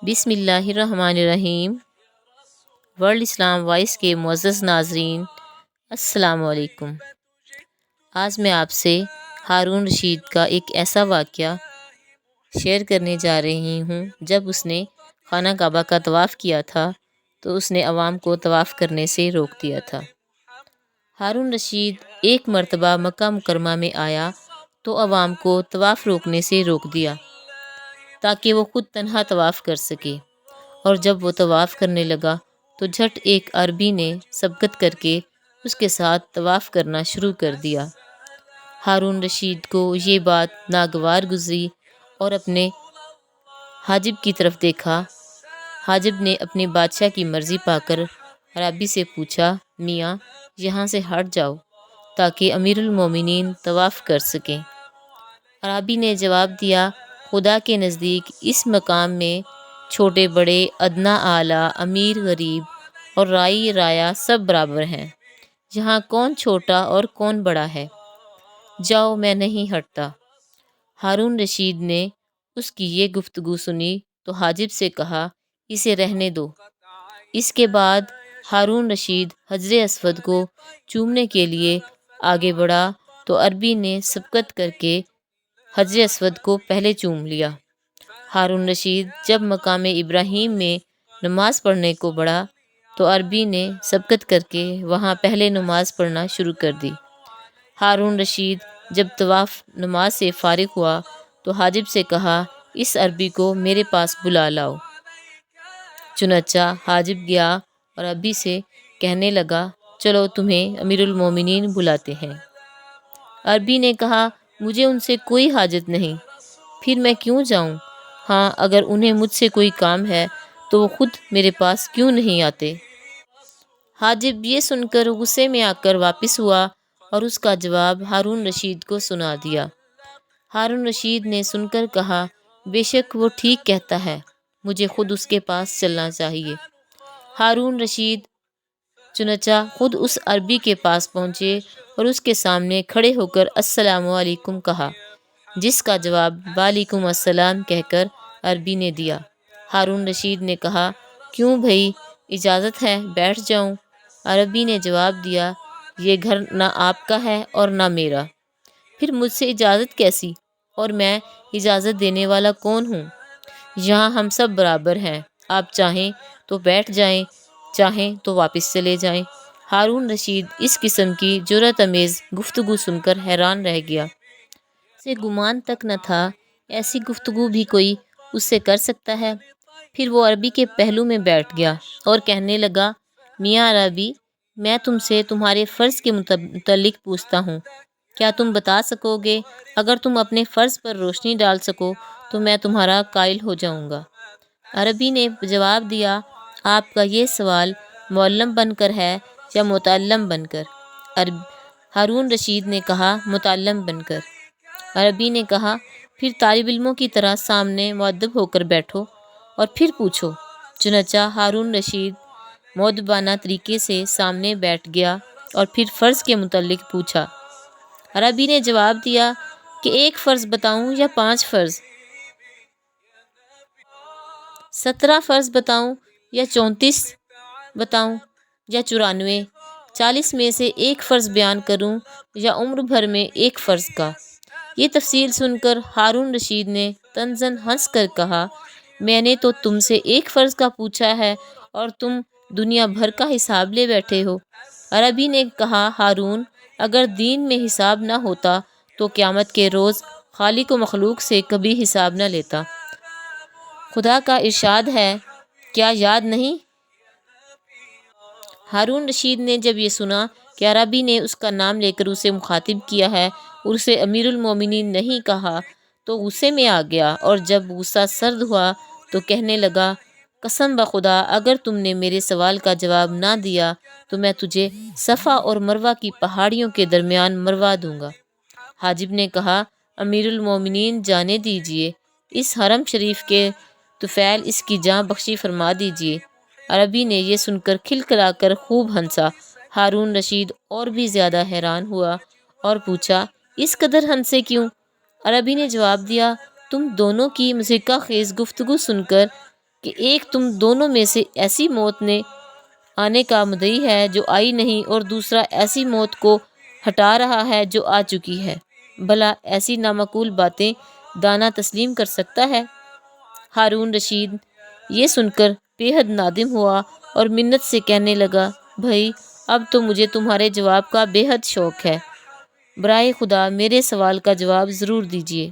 بسم اللہ الرحمن الرحیم۔ ورلڈ اسلام وائس کے معزز ناظرین، السلام علیکم۔ آج میں آپ سے ہارون رشید کا ایک ایسا واقعہ شیئر کرنے جا رہی ہوں۔ جب اس نے خانہ کعبہ کا طواف کیا تھا تو اس نے عوام کو طواف کرنے سے روک دیا تھا۔ ہارون رشید ایک مرتبہ مکہ مکرمہ میں آیا تو عوام کو طواف روکنے سے روک دیا تاکہ وہ خود تنہا طواف کر سکے، اور جب وہ طواف کرنے لگا تو جھٹ ایک عربی نے سبقت کر کے اس کے ساتھ طواف کرنا شروع کر دیا۔ ہارون رشید کو یہ بات ناگوار گزری اور اپنے حاجب کی طرف دیکھا۔ حاجب نے اپنے بادشاہ کی مرضی پا کر عربی سے پوچھا، میاں یہاں سے ہٹ جاؤ تاکہ امیر المومنین طواف کر سکیں۔ عربی نے جواب دیا، خدا کے نزدیک اس مقام میں چھوٹے بڑے، ادنیٰ اعلیٰ، امیر غریب اور رائی رایا سب برابر ہیں۔ یہاں کون چھوٹا اور کون بڑا ہے؟ جاؤ، میں نہیں ہٹتا۔ ہارون رشید نے اس کی یہ گفتگو سنی تو حاجب سے کہا، اسے رہنے دو۔ اس کے بعد ہارون رشید حجر اسود کو چومنے کے لیے آگے بڑھا تو عربی نے سبقت کر کے حجر اسود کو پہلے چوم لیا۔ ہارون رشید جب مقام ابراہیم میں نماز پڑھنے کو بڑھا تو عربی نے سبقت کر کے وہاں پہلے نماز پڑھنا شروع کر دی۔ ہارون رشید جب طواف نماز سے فارغ ہوا تو حاجب سے کہا، اس عربی کو میرے پاس بلا لاؤ۔ چنانچہ حاجب گیا اور عربی سے کہنے لگا، چلو تمہیں امیر المومنین بلاتے ہیں۔ عربی نے کہا، مجھے ان سے کوئی حاجت نہیں، پھر میں کیوں جاؤں؟ ہاں، اگر انہیں مجھ سے کوئی کام ہے تو وہ خود میرے پاس کیوں نہیں آتے؟ حاجب یہ سن کر غصے میں آ کر واپس ہوا اور اس کا جواب ہارون رشید کو سنا دیا۔ ہارون رشید نے سن کر کہا، بے شک وہ ٹھیک کہتا ہے، مجھے خود اس کے پاس چلنا چاہیے۔ ہارون رشید چنانچہ خود اس عربی کے پاس پہنچے اور اس کے سامنے کھڑے ہو کر السلام علیکم کہا، جس کا جواب وعلیکم السلام کہہ کر عربی نے دیا۔ ہارون رشید نے کہا، کیوں بھائی، اجازت ہے بیٹھ جاؤں؟ عربی نے جواب دیا، یہ گھر نہ آپ کا ہے اور نہ میرا، پھر مجھ سے اجازت کیسی؟ اور میں اجازت دینے والا کون ہوں؟ یہاں ہم سب برابر ہیں، آپ چاہیں تو بیٹھ جائیں، چاہیں تو واپس چلے جائیں۔ ہارون رشید اس قسم کی جرأت آمیز گفتگو سن کر حیران رہ گیا۔ اسے گمان تک نہ تھا ایسی گفتگو بھی کوئی اس سے کر سکتا ہے۔ پھر وہ عربی کے پہلو میں بیٹھ گیا اور کہنے لگا، میاں عربی، میں تم سے تمہارے فرض کے متعلق پوچھتا ہوں، کیا تم بتا سکو گے؟ اگر تم اپنے فرض پر روشنی ڈال سکو تو میں تمہارا قائل ہو جاؤں گا۔ عربی نے جواب دیا، آپ کا یہ سوال معلم بن کر ہے یا متعلم بن کر؟ ہارون رشید نے کہا، متعلم بن کر۔ عربی نے کہا، پھر طالب علموں کی طرح سامنے مؤدب ہو کر بیٹھو اور پھر پوچھو۔ چنانچہ ہارون رشید مؤدبانہ طریقے سے سامنے بیٹھ گیا اور پھر فرض کے متعلق پوچھا۔ عربی نے جواب دیا کہ 1 فرض بتاؤں یا 5 فرض؟ 17 فرض بتاؤں یا 34 بتاؤں یا 94؟ 40 میں سے 1 فرض بیان کروں یا عمر بھر میں 1 فرض کا؟ یہ تفصیل سن کر ہارون رشید نے طنزاً ہنس کر کہا، میں نے تو تم سے 1 فرض کا پوچھا ہے اور تم دنیا بھر کا حساب لے بیٹھے ہو۔ عربی نے کہا، ہارون، اگر دین میں حساب نہ ہوتا تو قیامت کے روز خالق و مخلوق سے کبھی حساب نہ لیتا۔ خدا کا ارشاد ہے، کیا یاد نہیں؟ ہارون رشید نے جب یہ سنا کہ عربی نے اس کا نام لے کر اسے مخاطب کیا ہے اور اسے امیر المومنین نہیں کہا تو غصے میں آ گیا، اور جب غصہ سرد ہوا تو کہنے لگا، قسم بخدا اگر تم نے میرے سوال کا جواب نہ دیا تو میں تجھے صفا اور مروہ کی پہاڑیوں کے درمیان مروا دوں گا۔ حاجب نے کہا، امیر المومنین جانے دیجئے، اس حرم شریف کے طفیل اس کی جاں بخشی فرما دیجئے۔ عربی نے یہ سن کر کھلکھلا کر خوب ہنسا۔ ہارون رشید اور بھی زیادہ حیران ہوا اور پوچھا، اس قدر ہنسے کیوں؟ عربی نے جواب دیا، تم دونوں کی مضحکہ خیز گفتگو سن کر کہ ایک تم دونوں میں سے ایسی موت نے آنے کا مدعی ہے جو آئی نہیں، اور دوسرا ایسی موت کو ہٹا رہا ہے جو آ چکی ہے۔ بھلا ایسی نامعقول باتیں دانا تسلیم کر سکتا ہے؟ ہارون رشید یہ سن کر بے حد نادم ہوا اور منت سے کہنے لگا، بھائی اب تو مجھے تمہارے جواب کا بے حد شوق ہے، برائے خدا میرے سوال کا جواب ضرور دیجیے۔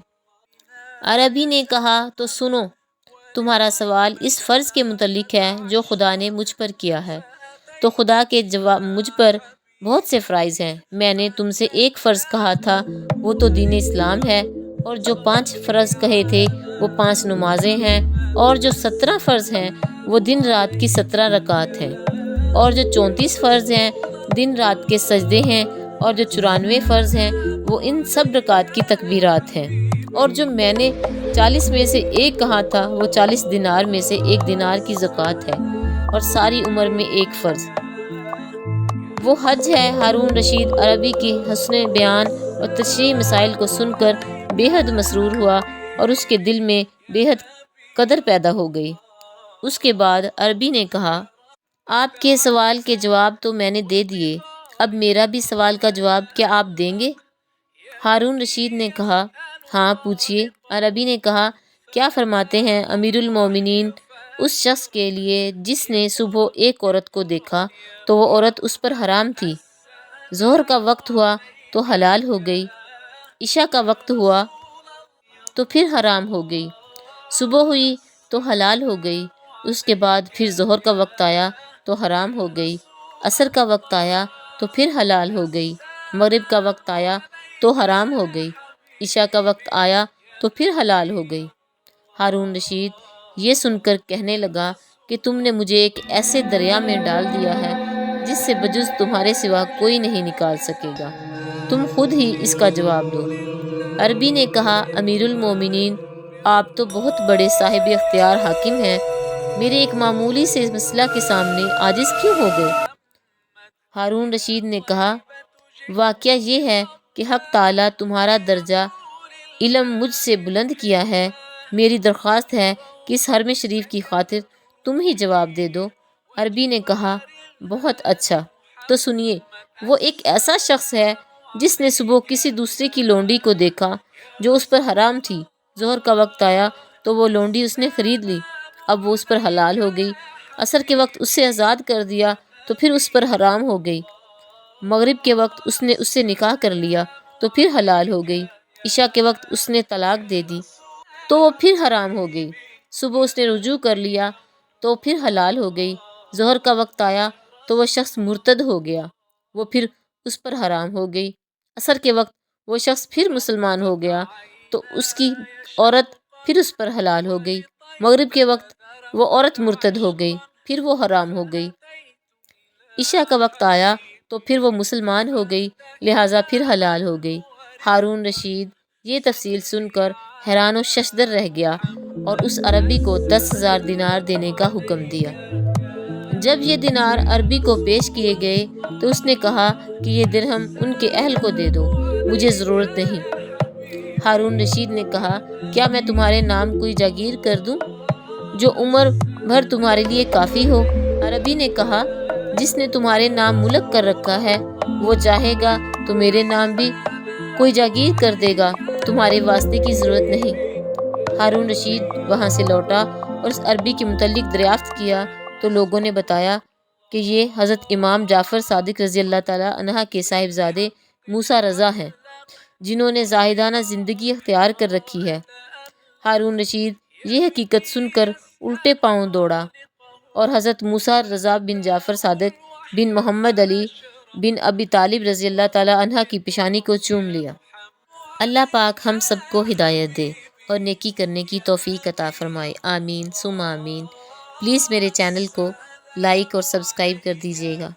عربی نے کہا، تو سنو، تمہارا سوال اس فرض کے متعلق ہے جو خدا نے مجھ پر کیا ہے۔ تو خدا کے جواب، مجھ پر بہت سے فرائض ہیں۔ میں نے تم سے ایک فرض کہا تھا، وہ تو دین اسلام ہے، اور جو 5 فرض کہے تھے وہ 5 نمازیں ہیں، اور جو 17 فرض ہیں وہ دن رات کی 17 رکعات ہیں، اور جو 34 فرض ہیں دن رات کے سجدے ہیں، اور جو 94 فرض ہیں وہ ان سب رکعات کی تکبیرات ہیں، اور جو میں نے 40 میں سے ایک کہا تھا وہ 40 دینار میں سے 1 دینار کی زکوٰۃ ہے، اور ساری عمر میں ایک فرض وہ حج ہے۔ ہارون رشید عربی کی حسن بیان اور تشریحی مسائل کو سن کر بے حد مسرور ہوا، اور اس کے دل میں بے حد قدر پیدا ہو گئی۔ اس کے بعد عربی نے کہا، آپ کے سوال کے جواب تو میں نے دے دیے، اب میرا بھی سوال کا جواب کیا آپ دیں گے؟ ہارون رشید نے کہا، ہاں پوچھیے۔ عربی نے کہا، کیا فرماتے ہیں امیر المومنین اس شخص کے لیے جس نے صبح ایک عورت کو دیکھا تو وہ عورت اس پر حرام تھی، ظہر کا وقت ہوا تو حلال ہو گئی، عشاء کا وقت ہوا تو پھر حرام ہو گئی، صبح ہوئی تو حلال ہو گئی، اس کے بعد پھر ظہر کا وقت آیا تو حرام ہو گئی، عصر کا وقت آیا تو پھر حلال ہو گئی، مغرب کا وقت آیا تو حرام ہو گئی، عشاء کا وقت آیا تو پھر حلال ہو گئی۔ ہارون رشید یہ سن کر کہنے لگا کہ تم نے مجھے ایک ایسے دریا میں ڈال دیا ہے جس سے بجز تمہارے سوا کوئی نہیں نکال سکے گا، تم خود ہی اس کا جواب دو۔ عربی نے کہا، امیر المومنین آپ تو بہت بڑے صاحب اختیار حاکم ہیں، میرے ایک معمولی سے مسئلہ کے سامنے عاجز کیوں ہو گئے؟ ہارون رشید نے کہا، واقعہ یہ ہے کہ حق تعالیٰ تمہارا درجہ علم مجھ سے بلند کیا ہے، میری درخواست ہے کہ اس حرم شریف کی خاطر تم ہی جواب دے دو۔ عربی نے کہا، بہت اچھا، تو سنیے، وہ ایک ایسا شخص ہے جس نے صبح کسی دوسرے کی لونڈی کو دیکھا جو اس پر حرام تھی، ظہر کا وقت آیا تو وہ لونڈی اس نے خرید لی، اب وہ اس پر حلال ہو گئی، عصر کے وقت اسے آزاد کر دیا تو پھر اس پر حرام ہو گئی، مغرب کے وقت اس نے اس سے نکاح کر لیا تو پھر حلال ہو گئی، عشاء کے وقت اس نے طلاق دے دی تو وہ پھر حرام ہو گئی، صبح اس نے رجوع کر لیا تو پھر حلال ہو گئی، ظہر کا وقت آیا تو وہ شخص مرتد ہو گیا، وہ پھر اس پر حرام ہو گئی، عصر کے وقت وہ شخص پھر مسلمان ہو گیا تو اس کی عورت پھر اس پر حلال ہو گئی، مغرب کے وقت وہ عورت مرتد ہو گئی، پھر وہ حرام ہو گئی، عشاء کا وقت آیا تو پھر وہ مسلمان ہو گئی، لہٰذا پھر حلال ہو گئی۔ ہارون رشید یہ تفصیل سن کر حیران و ششدر رہ گیا اور اس عربی کو 10,000 دینار دینے کا حکم دیا۔ جب یہ دینار عربی کو پیش کیے گئے تو اس نے کہا کہ یہ درہم ان کے اہل کو دے دو، مجھے ضرورت نہیں۔ ہارون رشید نے کہا، کیا میں تمہارے نام کوئی جاگیر کر دوں جو عمر بھر تمہارے لیے کافی ہو؟ عربی نے کہا، جس نے تمہارے نام ملک کر رکھا ہے وہ چاہے گا تو میرے نام بھی کوئی جاگیر کر دے گا، تمہارے واسطے کی ضرورت نہیں۔ ہارون رشید وہاں سے لوٹا اور اس عربی کے متعلق دریافت کیا تو لوگوں نے بتایا کہ یہ حضرت امام جعفر صادق رضی اللہ تعالیٰ عنہ کے صاحبزادے موسیٰ رضا ہیں، جنہوں نے زاہدانہ زندگی اختیار کر رکھی ہے۔ ہارون رشید یہ حقیقت سن کر الٹے پاؤں دوڑا اور حضرت موسیٰ رضا بن جعفر صادق بن محمد علی بن ابی طالب رضی اللہ تعالیٰ عنہ کی پیشانی کو چوم لیا۔ اللہ پاک ہم سب کو ہدایت دے اور نیکی کرنے کی توفیق عطا فرمائے، آمین ثم آمین۔ پلیز میرے چینل کو لائک اور سبسکرائب کر دیجیے گا۔